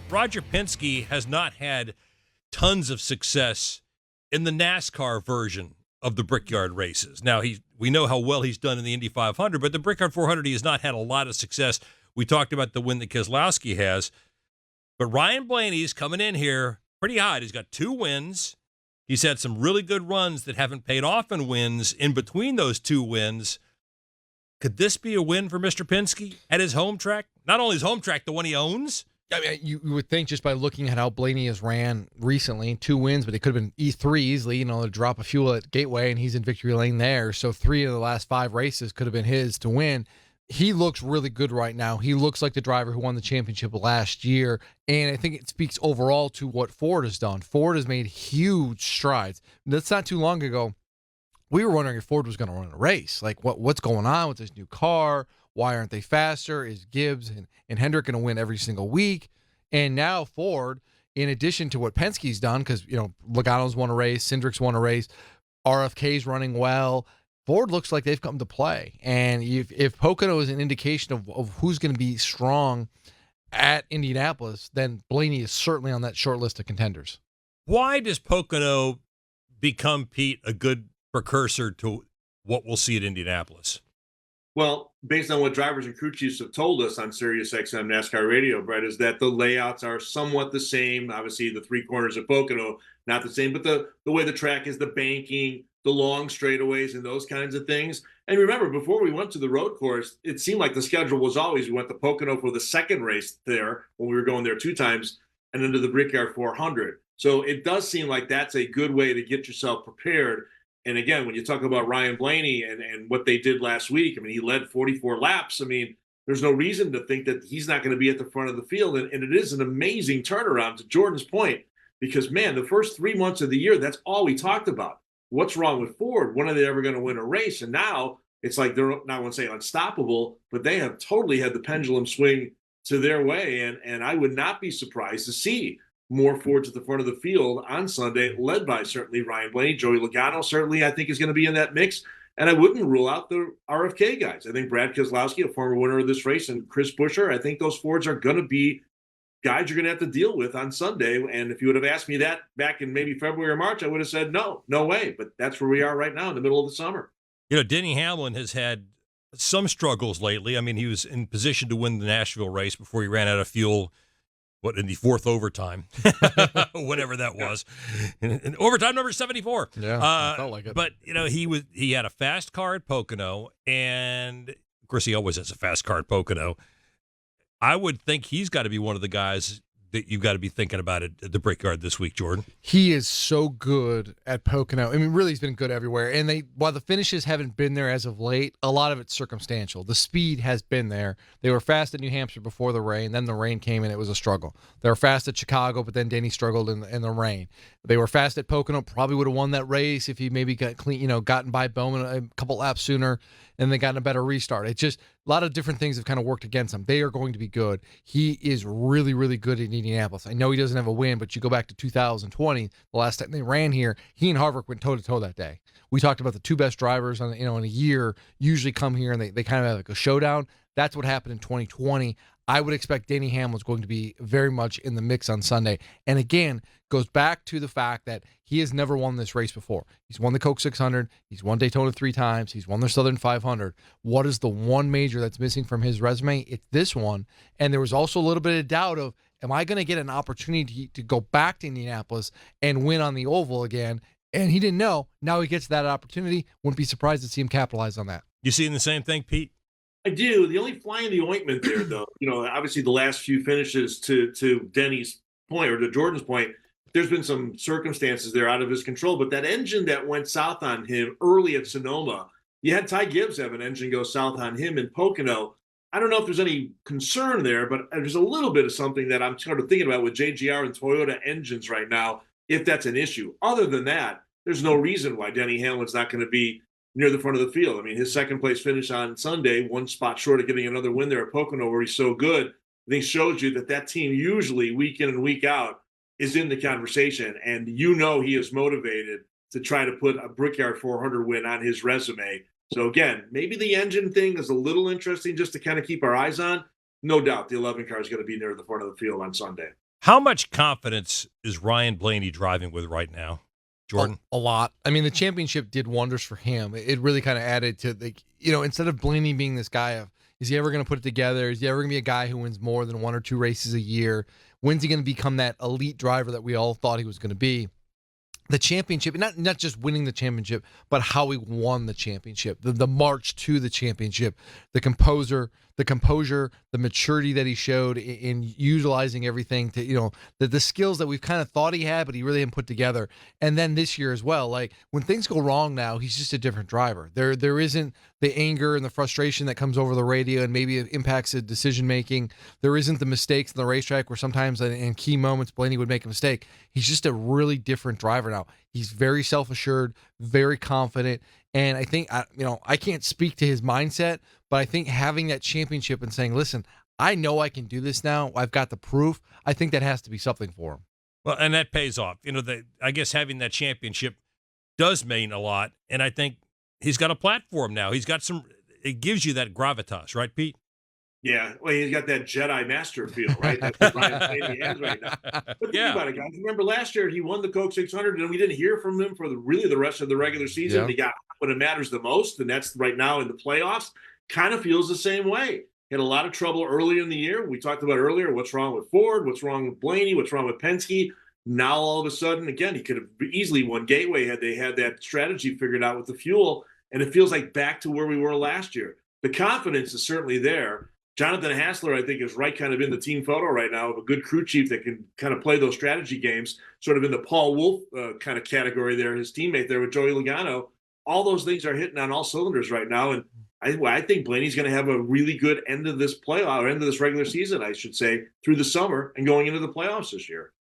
Roger Penske has not had tons of success in the NASCAR version of the Brickyard races. Now, we know how well he's done in the Indy 500, but the Brickyard 400, he has not had a lot of success. We talked about the win that Keselowski has. But Ryan Blaney's coming in here pretty hot. He's got 2 wins. He's had some really good runs that haven't paid off in wins in between those 2 wins. Could this be a win for Mr. Penske at his home track? Not only his home track, the one he owns. I mean, you would think just by looking at how Blaney has ran recently, 2 wins, but it could have been E3 easily, to drop a fuel at Gateway, and he's in victory lane there. So 3 of the last 5 races could have been his to win. He looks really good right now. He looks like the driver who won the championship last year, and I think it speaks overall to what Ford has done. Ford has made huge strides. That's not too long ago. We were wondering if Ford was going to run a race. Like, what's going on with this new car? Why aren't they faster? Is Gibbs and Hendrick going to win every single week? And now Ford, in addition to what Penske's done, because, Logano's won a race, Cindric's won a race, RFK's running well, Ford looks like they've come to play. And if Pocono is an indication of who's going to be strong at Indianapolis, then Blaney is certainly on that short list of contenders. Why does Pocono become, Pete, a good precursor to what we'll see at Indianapolis? Well, based on what drivers and crew chiefs have told us on Sirius XM NASCAR Radio, Brett, is that the layouts are somewhat the same. Obviously, the 3 corners of Pocono, not the same, but the way the track is, the banking, the long straightaways, and those kinds of things. And remember, before we went to the road course, it seemed like the schedule was always, we went to Pocono for the second race there when we were going there 2 times, and then to the Brickyard 400. So it does seem like that's a good way to get yourself prepared. And again, when you talk about Ryan Blaney and what they did last week, I mean, he led 44 laps. I mean, there's no reason to think that he's not going to be at the front of the field. And it is an amazing turnaround, to Jordan's point, because, man, the first 3 months of the year, that's all we talked about. What's wrong with Ford? When are they ever going to win a race? And now it's like they're not going to say unstoppable, but they have totally had the pendulum swing to their way. And I would not be surprised to see more Fords at the front of the field on Sunday, led by certainly Ryan Blaney. Joey Logano certainly, I think, is going to be in that mix. And I wouldn't rule out the RFK guys. I think Brad Keselowski, a former winner of this race, and Chris Buescher, I think those Fords are going to be guys you're going to have to deal with on Sunday. And if you would have asked me that back in maybe February or March, I would have said no way. But that's where we are right now in the middle of the summer. Denny Hamlin has had some struggles lately. I mean, he was in position to win the Nashville race before he ran out of fuel. In the 4th overtime, whatever that was, in overtime number 74. Yeah, I felt like it. But he had a fast car at Pocono, and of course he always has a fast car at Pocono. I would think he's got to be one of the guys that you've got to be thinking about at the Brickyard this week, Jordan. He is so good at Pocono. I mean, really, he's been good everywhere. And while the finishes haven't been there as of late, a lot of it's circumstantial. The speed has been there. They were fast at New Hampshire before the rain. Then the rain came and it was a struggle. They were fast at Chicago, but then Denny struggled in the rain. They were fast at Pocono. Probably would have won that race if he maybe got clean, gotten by Bowman a couple laps sooner, and they gotten a better restart. It's just a lot of different things have kind of worked against him. They are going to be good. He is really, really good in Indianapolis. I know he doesn't have a win, but you go back to 2020, the last time they ran here, he and Harvick went toe-to-toe that day. We talked about the 2 best drivers in a year usually come here and they kind of have like a showdown. That's what happened in 2020. I would expect Denny Hamlin is going to be very much in the mix on Sunday. And again, goes back to the fact that he has never won this race before. He's won the Coke 600. He's won Daytona 3 times. He's won the Southern 500. What is the one major that's missing from his resume? It's this one. And there was also a little bit of doubt of, am I going to get an opportunity to go back to Indianapolis and win on the oval again? And he didn't know. Now he gets that opportunity. Wouldn't be surprised to see him capitalize on that. You seeing the same thing, Pete? I do. The only fly in the ointment there, though, obviously the last few finishes to Denny's point or to Jordan's point, there's been some circumstances there out of his control. But that engine that went south on him early at Sonoma, you had Ty Gibbs have an engine go south on him in Pocono. I don't know if there's any concern there, but there's a little bit of something that I'm sort of thinking about with JGR and Toyota engines right now, if that's an issue. Other than that, there's no reason why Denny Hamlin's not going to be near the front of the field. I mean, his second place finish on Sunday, 1 spot short of getting another win there at Pocono where he's so good, I think shows you that team usually week in and week out is in the conversation. And he is motivated to try to put a Brickyard 400 win on his resume. So again, maybe the engine thing is a little interesting just to kind of keep our eyes on. no doubt the 11 car is going to be near the front of the field on Sunday. How much confidence is Ryan Blaney driving with right now, Jordan? A lot. I mean, the championship did wonders for him. It really kind of added to instead of Blaney being this guy of, is he ever going to put it together? Is he ever going to be a guy who wins more than 1 or 2 races a year? When's he going to become that elite driver that we all thought he was going to be? The championship, not just winning the championship, but how he won the championship, the march to the championship, the composure, the maturity that he showed in utilizing everything to, the skills that we've kind of thought he had, but he really didn't put together. And then this year as well, like when things go wrong now, he's just a different driver. There isn't the anger and the frustration that comes over the radio and maybe it impacts the decision making. There isn't the mistakes in the racetrack where sometimes in key moments Blaney would make a mistake. He's just a really different driver now. He's very self-assured, very confident, and I think I can't speak to his mindset, but I think having that championship and saying, "Listen, I know I can do this now. I've got the proof." I think that has to be something for him. Well, and that pays off. I guess having that championship does mean a lot, and I think he's got a platform now. He's got it gives you that gravitas, right, Pete? Yeah, well, he's got that Jedi Master feel, right? That's what Ryan Blaney has right now. But think about it, guys. Remember last year he won the Coke 600, and we didn't hear from him for the rest of the regular season. Yeah. He got when it matters the most, and that's right now in the playoffs. Kind of feels the same way. Had a lot of trouble early in the year. We talked about earlier what's wrong with Ford, what's wrong with Blaney, what's wrong with Penske. Now all of a sudden, again, he could have easily won Gateway had they had that strategy figured out with the fuel, and it feels like back to where we were last year. The confidence is certainly there. Jonathan Hassler, I think, is right kind of in the team photo right now of a good crew chief that can kind of play those strategy games, sort of in the Paul Wolf kind of category there, his teammate there with Joey Logano. All those things are hitting on all cylinders right now. And I think Blaney's going to have a really good end of this playoff, or end of this regular season, I should say, through the summer and going into the playoffs this year.